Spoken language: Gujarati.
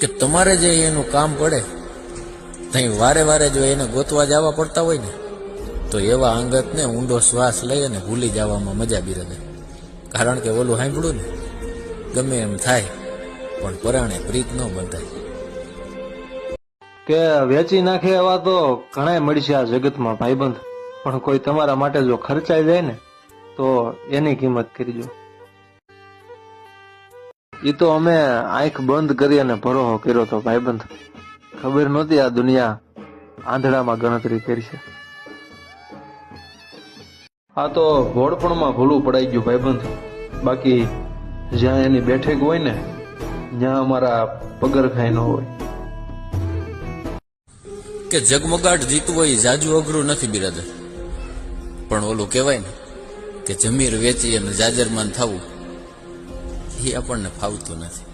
કે તમારે જે એનું કામ પડે ત્યાં વારે વારે જો એને ગોતવા જવા પડતા હોય ને તો એવા અંગતને ઊંડો શ્વાસ લઈ અને ભૂલી જવામાં મજા બિરદે. કારણ કે ઓલું સાંભળ્યું ને, ગમે એમ થાય પણ પરાણે પ્રીત ન બંધાય. કે વેચી નાખે એવા તો ઘણા મળશે આ જગતમાં ભાઈબંધ, પણ કોઈ તમારા માટે જો ખર્ચાઈ જાય ને તો એની કિંમત કરજો. એ તો અમે આંખ બંધ કરી અને ભરોસો કર્યો તો ભાઈબંધ. ખબર નહોતી આ દુનિયા આંધળામાં ગણતરી કરશે. આ તો ઘોડપણમાં ભૂલું પડાઈ ગયું ભાઈબંધ. બાકી જ્યાં એની બેઠક હોય ને ત્યાં અમારા પગરખાઈ ન હોય. કે જગમગાટ જીતવું હોય જાજુ અઘરું નથી બિરાદર, પણ ઓલું કહેવાય ને કે જમીર વેચી અને જાજરમાન થવું એ આપણને ફાવતું નથી.